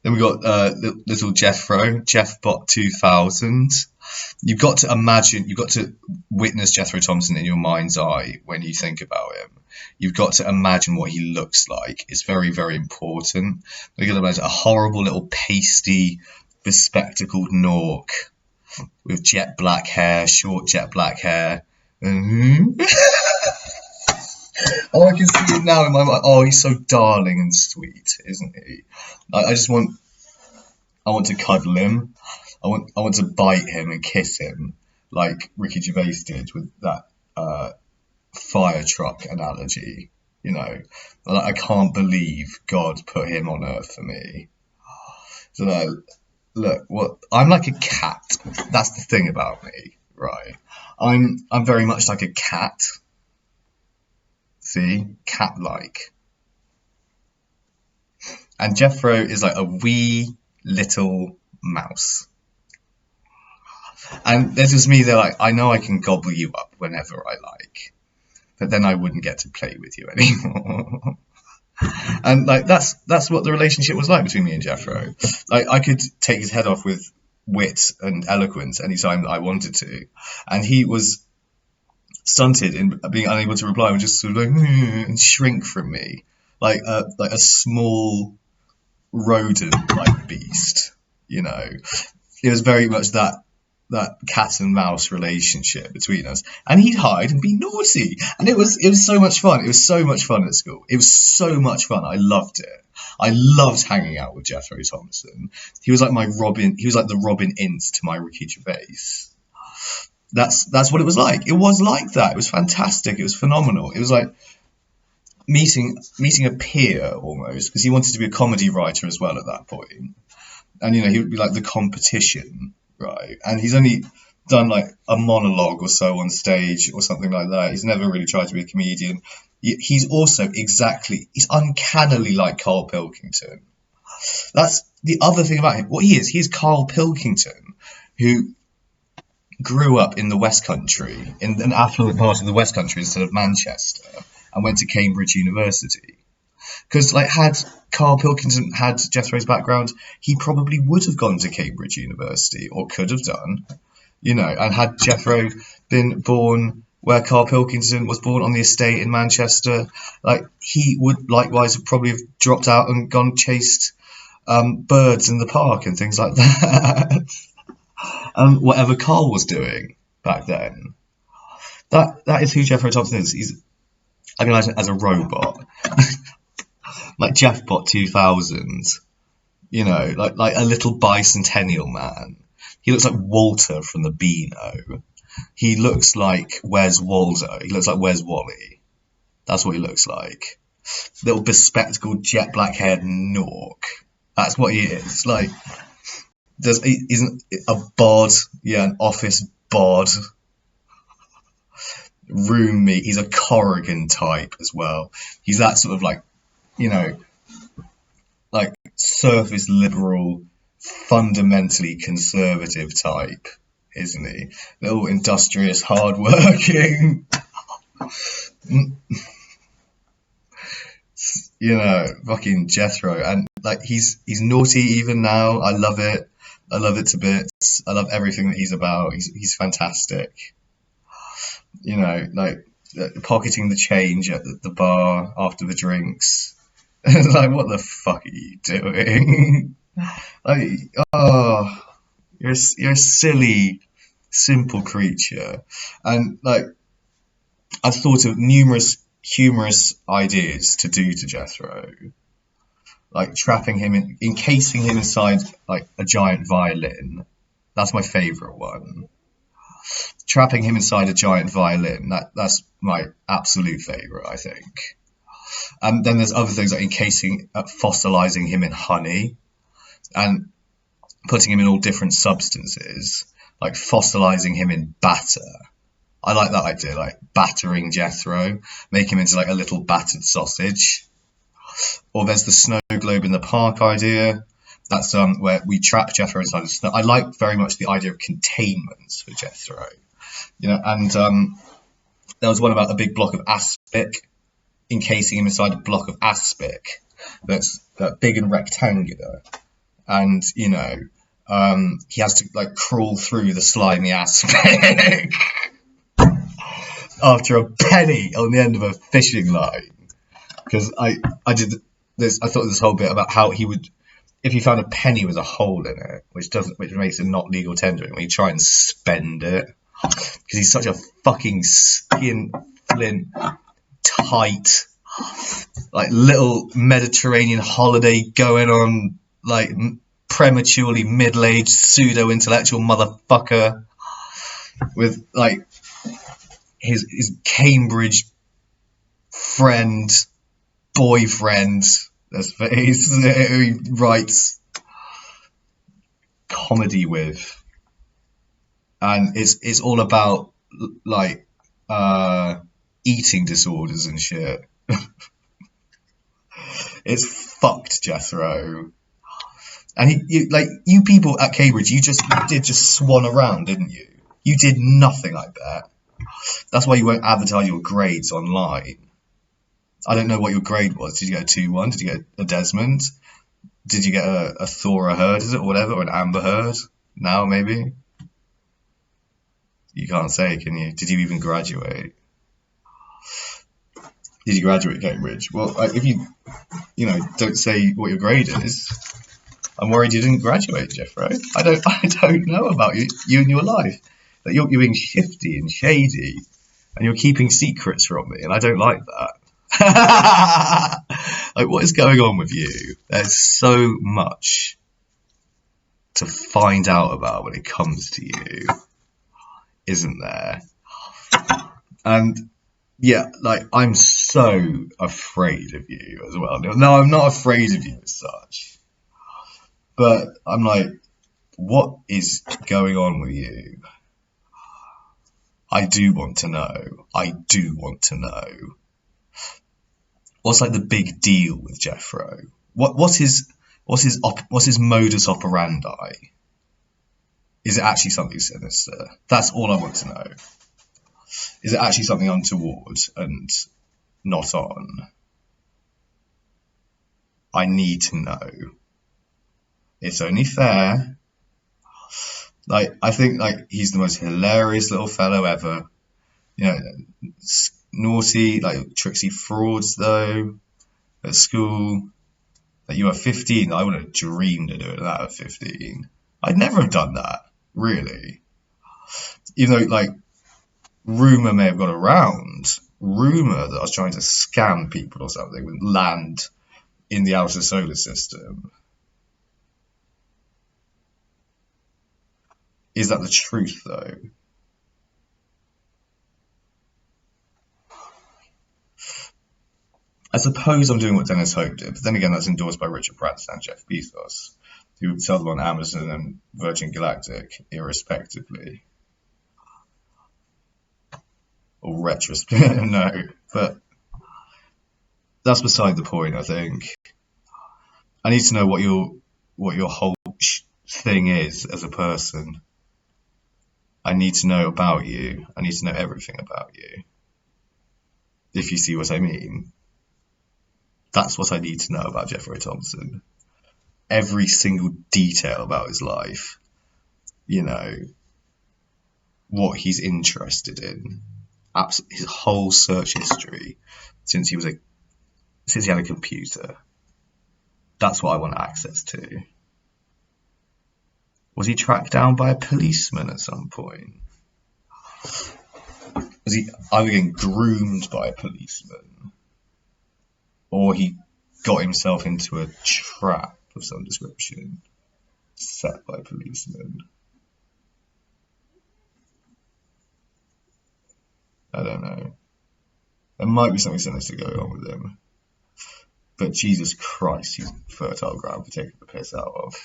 Then we got little Jethro, Jeffbot 2000. You've got to witness Jethro Thompson in your mind's eye when you think about him. You've got to imagine what he looks like. It's very, very important. You've got to imagine a horrible little pasty, bespectacled Nork with jet black hair, short jet black hair. Oh, I can see it now in my mind. Oh, he's so darling and sweet, isn't he? I want to cuddle him. I want to bite him and kiss him like Ricky Gervais did with that fire truck analogy. You know, like, I can't believe God put him on earth for me. So look, I'm like a cat. That's the thing about me, right? I'm very much like a cat. See, cat-like. And Jethro is like a wee little mouse. And there's just me there, like, I know I can gobble you up whenever I like, but then I wouldn't get to play with you anymore. And like that's what the relationship was like between me and Jethro. Like, I could take his head off with wit and eloquence anytime that I wanted to, and he was stunted in being unable to reply, would just sort of like and shrink from me like a small rodent like beast. You know, it was very much that cat and mouse relationship between us, and he'd hide and be naughty, and it was so much fun. It was so much fun at school. It was so much fun. I loved it. I loved hanging out with Jethro Thompson. He was like my Robin. He was like the Robin Ince to my Ricky Gervais. That's what it was like. It was like that. It was fantastic. It was phenomenal. It was like meeting a peer almost, because he wanted to be a comedy writer as well at that point. And, you know, he would be like the competition, right? And he's only done like a monologue or so on stage or something like that. He's never really tried to be a comedian. He's also he's uncannily like Carl Pilkington. That's the other thing about him. What he's Carl Pilkington, who grew up in the West Country, in an affluent part of the West Country instead of Manchester, and went to Cambridge University. Because, like, had Carl Pilkington had Jethro's background, he probably would have gone to Cambridge University, or could have done, you know. And had Jethro been born where Carl Pilkington was born, on the estate in Manchester, like, he would likewise have probably have dropped out and gone chased birds in the park and things like that. Whatever Carl was doing back then. That is who Jethro Thompson is. I can imagine as a robot. Like Jeffbot 2000, you know, like a little bicentennial man. He looks like Walter from the Beano. He looks like Where's Waldo. He looks like Where's Wally. That's what he looks like. Little bespectacled, jet black haired Nork. That's what he is. Like, isn't a bod, an office bod. Roommate. He's a Corrigan type as well. He's that sort of like, you know, like surface liberal, fundamentally conservative type, isn't he? Little industrious, hardworking, you know, fucking Jethro. And like he's naughty even now. I love it. I love it to bits. I love everything that he's about. He's fantastic. You know, like pocketing the change at the bar after the drinks. Like, what the fuck are you doing? Like, oh, you're a silly, simple creature. And like, I've thought of numerous humorous ideas to do to Jethro, like trapping him encasing him inside like a giant violin. That's my favourite one. Trapping him inside a giant violin. That's my absolute favourite, I think. And then there's other things like fossilizing him in honey, and putting him in all different substances, like fossilizing him in batter. I like that idea, like battering Jethro, make him into like a little battered sausage. Or there's the snow globe in the park idea. That's where we trap Jethro inside the snow. I like very much the idea of containment for Jethro, you know. And there was one about a big block of aspic, encasing him inside a block of aspic that's big and rectangular, and he has to like crawl through the slimy aspect after a penny on the end of a fishing line. Because I did this, I thought this whole bit about how he would, if he found a penny with a hole in it, which makes it not legal tendering, when he try and spend it, because he's such a fucking skin flint tight, like little Mediterranean holiday going on, like prematurely middle-aged pseudo intellectual motherfucker with like his Cambridge friend boyfriend, who he writes comedy with, and it's all about like eating disorders and shit. It's fucked, Jethro. And you people at Cambridge, you did swan around, didn't you? You did nothing, I bet. That's why you won't advertise your grades online. I don't know what your grade was. Did you get a 2-1? Did you get a Desmond? Did you get a Thora Heard, is it, or whatever, or an Amber Heard? Now, maybe? You can't say, can you? Did you even graduate? Did you graduate Cambridge? Well, if you don't say what your grade is, I'm worried you didn't graduate, Jethro. I don't know about you and your life. That you're being shifty and shady, and you're keeping secrets from me, and I don't like that. Like, what is going on with you? There's so much to find out about when it comes to you, isn't there? And yeah, like, I'm so afraid of you as well. No, I'm not afraid of you as such, but I'm like, what is going on with you? I do want to know. I do want to know. What's like the big deal with Jethro? What's his modus operandi? Is it actually something sinister? That's all I want to know. Is it actually something untoward and not on? I need to know. It's only fair. Like, I think like he's the most hilarious little fellow ever. Naughty, like tricksy frauds though at school. Like, you were 15. I would have dreamed of doing that at 15. I'd never have done that, really. Even though, like, rumour may have got around. Rumour that I was trying to scam people or something with land in the outer solar system. Is that the truth, though? I suppose I'm doing what Dennis Hope did, but then again, that's endorsed by Richard Branson and Jeff Bezos, who sell them on Amazon and Virgin Galactic, irrespectively. Or retrospect, no, but that's beside the point, I think. I need to know what your whole thing is as a person. I need to know about you. I need to know everything about you. If you see what I mean. That's what I need to know about Jethro Thompson. Every single detail about his life. What he's interested in. His whole search history since he had a computer. That's what I want access to. Was he tracked down by a policeman at some point? Was he either getting groomed by a policeman, or he got himself into a trap of some description set by a policeman? I don't know. There might be something sinister going on with him. But Jesus Christ, he's fertile ground for taking the piss out of.